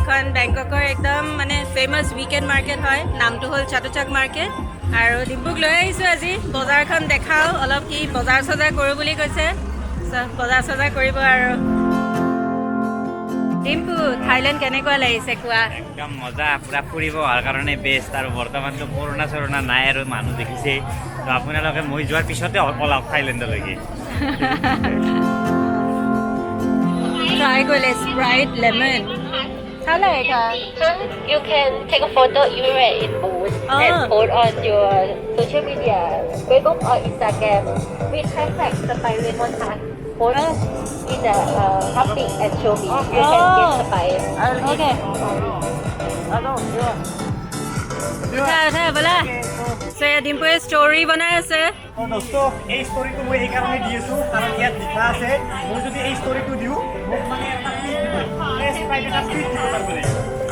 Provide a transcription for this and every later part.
এখন বেংককৰ একদম মানে ফেমাছ উইকেণ্ড মাৰ্কেট হয় নামটো হ'ল চাটুচাক মাৰ্কেট আৰু ডিম্পুক লৈ আহিছোঁ আজি বজাৰখন দেখাওঁ অলপ কি বজাৰ চজাৰ কৰোঁ বুলি কৈছে বজাৰ চজাৰ কৰিব আৰু ডিম্পু থাইলেণ্ড কেনেকুৱা লাগিছে কোৱা একদম মজা পুৰা ফুৰিব অহাৰ কাৰণে বেষ্ট আৰু বৰ্তমানতো কৰোণা চৰোণা নাই আৰু মানুহ দেখিছেই তো আপোনালোকে মই যোৱাৰ পিছতে ওলাওক থাইলেণ্ডলৈকে ট্ৰাই কৰিলে Sprite lemon How like You can take a photo everywhere in booth and post on your social media, Facebook or Instagram with hashtag Spy Lemon Heart. Post in the public and show me. You can get Spy. Okay. উঠা বোলা ডিম্পুৱে story বনাই আছে দোস্ত এই ষ্টৰিটো মই এইকাৰণে দি আছোঁ কাৰণ ইয়াত লিখা আছে মই যদি এই ষ্টৰিটো দিওঁ মোক মানে এটা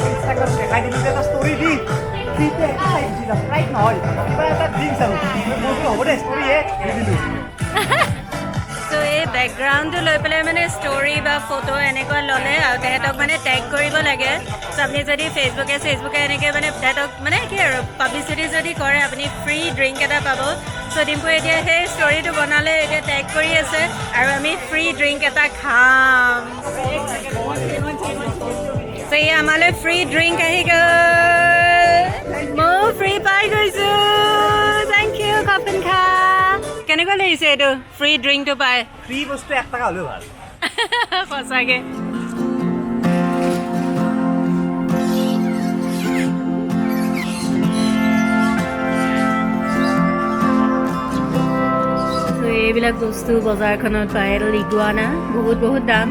ইনষ্টাগ্ৰাম দেখাই দিলোঁ যে এটা ষ্টৰি দি ফ্ৰীতে এটা লাইভ দিলা লাইভ নহয় কিবা এটা ড্ৰিংকছ আৰু মই বোলো হ'ব দে ষ্টৰিয়ে দি দিলোঁ চ' এই বেকগ্ৰাউণ্ডটো লৈ পেলাই মানে ষ্টৰি বা ফটো এনেকুৱা ল'লে আৰু তেহেঁতক মানে টেগ কৰিব লাগে চ' আপুনি যদি ফেচবুকে এনেকৈ মানে তেহেঁতক মানে কি আৰু পাব্লিচিটি যদি কৰে আপুনি ফ্ৰী ড্ৰিংক এটা পাব চ' ডিম্পুৱে এতিয়া সেই ষ্টৰিটো বনালে এতিয়া টেগ কৰি আছে আৰু আমি ফ্ৰী ড্ৰিংক এটা খাম চ' এই আমালৈ ফ্ৰী ড্ৰিংক আহি গ'ল ময়ো ফ্ৰী পাই গৈছোঁ থেংক ইউ কফিন খা কেনেকুৱা লাগিছে এইটো ফ্ৰী ড্ৰিংকটো পাই ফ্ৰী বস্তু 1 টকা হ'লেও ভাল সঁচাকৈ এইবিলাক বস্তু বজাৰখনত পায় ইগুৱানা বহুত দাম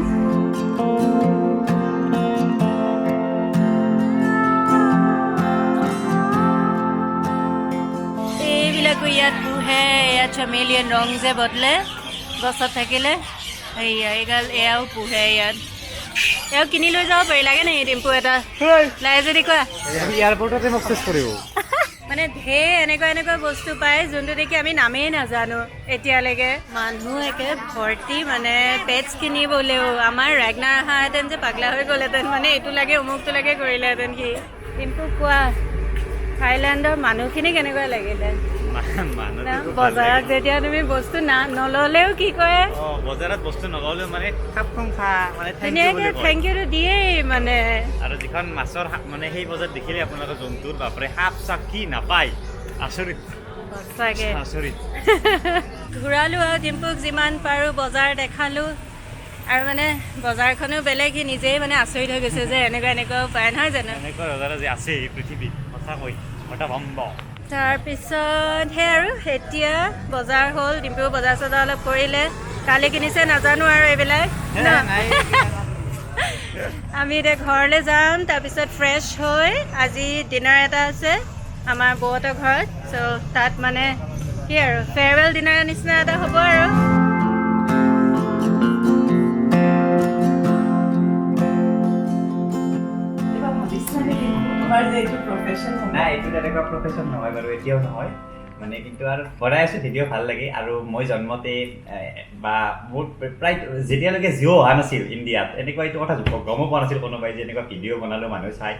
এইবিলাকো ইয়াত পোহে ইয়াত চামেলিয়ান ৰং যে বদলে গছত থাকিলে এয়াও পোহে ইয়াত এয়াও কিনি লৈ যাব পাৰি লাগে নেকি ডিম্পু এটা লাগে যদি কোৱা এয়াৰপৰ্টতে মোক চেছ কৰিব মানে ঢেৰ এনেকুৱা বস্তু পায় যোনটো দেখি আমি নামেই নাজানো এতিয়ালৈকে মানুহ একে ভৰ্তি মানে পেটছ কিনিবলৈও আমাৰ ৰেগনাৰ অহাহেঁতেন যে পাগলা হৈ গ'লহেঁতেন মানে এইটো লাগে অমুকটো লাগে কৰিলেহেঁতেন কি কিন্তু কোৱা থাইলেণ্ডৰ মানুহখিনি কেনেকুৱা লাগিলে বজাৰত যেতিয়া তুমি বস্তু নল'লেও কি কৰে বজাৰত বস্তু নল'লেও মানে ধুনীয়াকৈ থেংক ইউটো দিয়েই মানে আৰু যিখন মাছৰ মানে সেই বজাৰত দেখিলে আপোনালোকৰ জন্তুৰ বাপৰে সাপ চাপ কি নাপায় আচৰিত সঁচাকৈ ঘূৰালোঁ আৰু ডিম্পুক যিমান পাৰোঁ বজাৰ দেখালোঁ আৰু মানে বজাৰখনো বেলেগ সি নিজেই মানে আচৰিত হৈ গৈছে যে এনেকুৱাও পায় নহয় জানো এনেকুৱা বজাৰ যে আছে এই পৃথিৱীত সঁচাকৈ এটা ভম্ব তাৰপিছত সেই আৰু এতিয়া বজাৰ হ'ল ডিম্পু বজাৰ চজাৰ অলপ কৰিলে কালি কিনিছে নাজানো আৰু এইবিলাক আমি এতিয়া ঘৰলৈ যাম তাৰপিছত ফ্ৰেছ হৈ আজি ডিনাৰ এটা আছে আমাৰ বৌহঁতৰ ঘৰত চ' তাত মানে কি আৰু ফেয়াৰৱেল ডিনাৰ নিচিনা এটা হ'ব আৰু নাই এইটো তেনেকুৱা প্ৰফেশ্যন নহয় বাৰু এতিয়াও নহয় মানে কিন্তু আৰু বনাই আছোঁ ভিডিঅ' ভাল লাগে আৰু মই জন্মতে বা মোৰ প্ৰায় যেতিয়ালৈকে জিঅ' অহা নাছিল ইণ্ডিয়াত এনেকুৱা এইটো কথা গমো পোৱা নাছিল কোনোবাই যে এনেকুৱা ভিডিঅ' বনালেও মানুহে চাই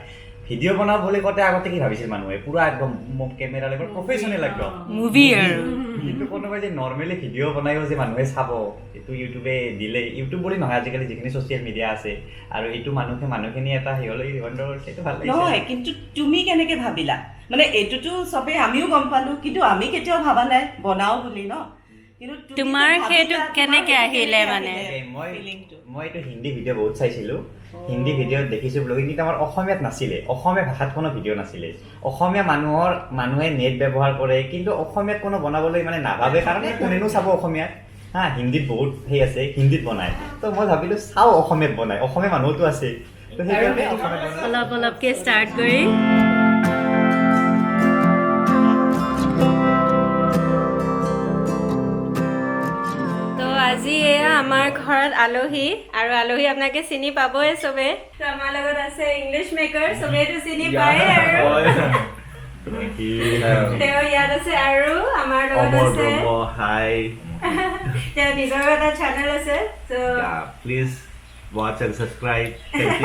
ভিডিঅ' বনাওঁ বুলি কওঁতে আগতে কি ভাবিছিল মানুহে পুৰা একদম কেমেৰা লগত প্ৰফেশ্যনেল একদম মুভি আৰু কিন্তু কোনোবাই যে নৰ্মেলি ভিডিঅ' বনায়ো যে মানুহে চাব এইটো ইউটিউবে দিলে ইউটিউব বুলি নহয় আজিকালি যিখিনি ছ'চিয়েল মিডিয়া আছে আৰু এইটো মানুহখিনি এটা হেৰিলৈ সেইটো ভাল লাগিছে নহয় কিন্তু তুমি কেনেকৈ ভাবিলা মানে এইটোতো চবেই আমিও গম পালোঁ কিন্তু আমি কেতিয়াও ভাবা নাই বনাওঁ বুলি ন কিন্তু তোমাৰ সেইটো কেনেকৈ আহিলে মানে মই এইটো হিন্দী ভিডিঅ' বহুত চাইছিলোঁ হিন্দী ভিডিঅ'ত দেখিছোঁ ব্লগিং কিন্তু আমাৰ অসমীয়াত নাছিলে অসমীয়া ভাষাত কোনো ভিডিঅ' নাছিলে অসমীয়া মানুহে নেট ব্যৱহাৰ কৰে কিন্তু অসমীয়াত কোনো বনাবলৈ মানে নাভাবে কাৰণ কোনেনো চাব অসমীয়াত হিন্দীত বহুত সেই আছে হিন্দীত বনায় তো মই ভাবিলোঁ চাওঁ অসমীয়াত বনায় অসমীয়া মানুহতো আছে তো সেইকাৰণে অলপকৈ ষ্টাৰ্ট কৰি আজি এয়া আমাৰ ঘৰত আলহী আৰু আলহী আপোনালোকে চিনি পাবই চবে আমাৰ লগত আছে ইংলিছ মেকাৰ চবেইতো চিনি পায় আৰু তেওঁ ইয়াত আছে আৰু আমাৰ লগত আছে হাই তেওঁ নিজৰ এটা চেনেল আছে চ' please watch and subscribe. Thank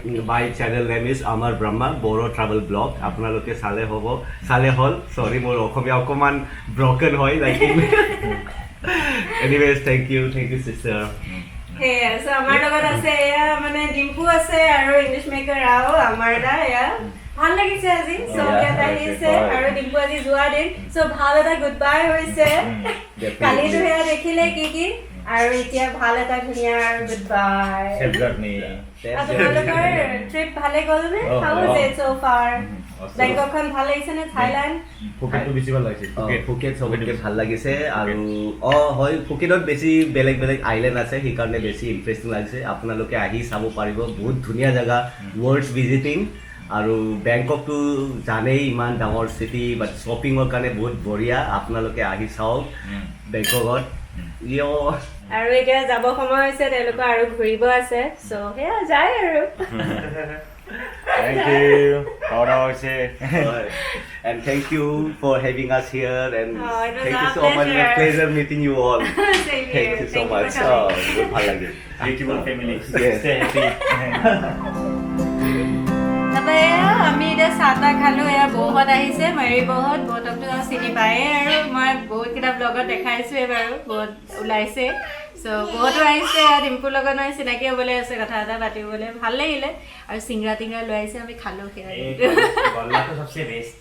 you. My channel name is Amar Brahma Boro Travel Blog. আপোনালোকে চালে হল sorry মোৰ অসমীয়া অকমান broken হয় like anyways thank you sister. সেয়া so আমাৰ লগত আছে এয়া মানে ডিম্পু আছে আৰু ইংলিছ মেকাৰ আও আমাৰ দা এয়া ভাল লাগিছে আজি চৌকেট আহিছে আৰু ডিম্পু আজি যোৱা দিন so ভাল এটা গুড বাই হৈছে কালি সেয়া দেখিলে কি আৰু এতিয়া ভাল এটা ধুনীয়া গুড বাই আপোনালোকৰ ট্ৰিপ ভালে গ'ল নে হাউ ইজ ইট so far বেংককখন ভাল লাগিছে নে থাইলেণ্ড ফুকেটটো বেছি ভাল লাগিছে ফুকেট চবতকে ভাল লাগিছে আৰু হয় ফুকেটত বেছি বেলেগ আইলেণ্ড আছে সেইকাৰণে বেছি ইণ্টাৰেষ্টিং লাগিছে আপোনালোকে আহি চাব পাৰিব বহুত ধুনীয়া জেগা ৱৰ্ল্ড ভিজিটিং আৰু বেংককটো জানেই ইমান ডাঙৰ চিটি বাট শ্বপিঙৰ কাৰণে বহুত বঢ়িয়া আপোনালোকে আহি চাওক বেংককত আৰু এতিয়া যাব সময় হৈছে তেওঁলোকৰ আৰু ঘূৰিব আছে so সেয়া যায় আৰু Thank you. And thank you for having us here and it was thank you our so much. It was a pleasure meeting you all. Same Thank here. you so Thank much. for coming. Good ভাল লাগে. Beautiful family. Yes. Stay happy. তাৰপৰা এয়া আমি এতিয়া চাহ খালো এয়া বৌহঁত আহিছে মেৰি বৌহঁতকতো চিনি পায়েই আৰু মই বহুতকেইটা ব্লগত দেখাইছোৱে বাৰু বহুত ওলাইছে চ' বহুতো আহিছে এয়া ডিম্পুৰ লগত মানে চিনাকি হ'বলৈ আছে কথা এটা পাতিবলৈ ভাল লাগিলে আৰু চিংৰা টিংৰা লৈ আহিছে আমি খালো সেয়া গল্লাটো সবচে বেষ্ট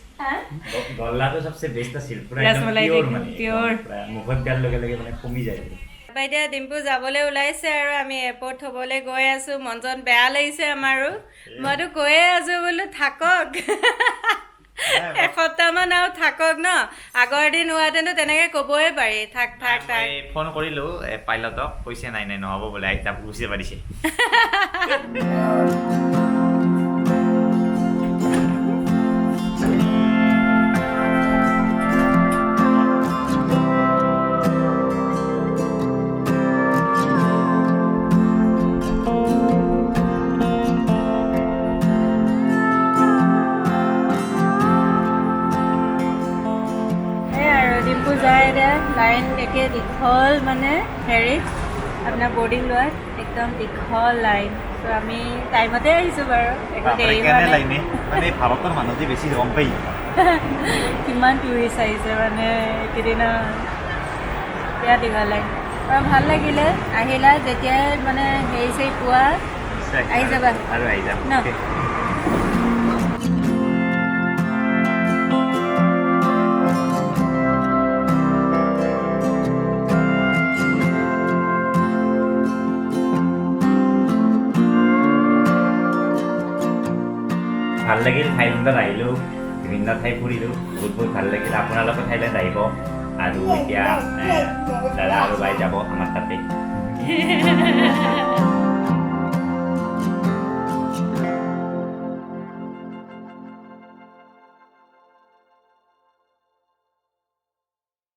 গল্লাটো সবচে বেষ্ট আছিল পুৰা ৰসমলাই পিয়ৰ মুখত দিয়াৰ লগে লগে মানে কমি যায় তাৰপৰা এতিয়া ডিম্পু যাবলৈ ওলাইছে আৰু আমি এয়াৰপৰ্ট থ'বলৈ গৈ আছোঁ মনজন বেয়া লাগিছে আমাৰো মইতো কৈয়ে আছোঁ বোলো থাকক এসপ্তাহমান আৰু থাকক ন আগৰ দিন হোৱাতেনো তেনেকৈ ক'বই পাৰি থাক ফোন কৰিলোঁ পাইলটক কৈছে নাই নহ'ব বোলে আইতাক গুচি পাৰিছে লাইন একে দীঘল মানে হেৰিত আপোনাৰ বৰ্ডিং লোৱাত একদম দীঘল লাইন ত' আমি টাইমতে আহিছোঁ বাৰু একো দেৰি হোৱা নাই মানে ভাৰতৰ মানুহ যে বেছি গম পাই কিমান টুৰিষ্ট আহিছে মানে এইকেইদিনা বিয়া দীঘল লাইন আৰু ভাল লাগিলে আহিলা যেতিয়াই মানে হেৰি চেৰি পোৱা আহি যাবা আৰু আহি যাম ন ভাল লাগিল থাইলেণ্ডত আহিলোঁ বিভিন্ন ঠাই ফুৰিলোঁ বহুত ভাল লাগিল আপোনালোকে থাইলেণ্ড আহিব আৰু এতিয়া দাদা আৰু বাই যাব আমাৰ তাতে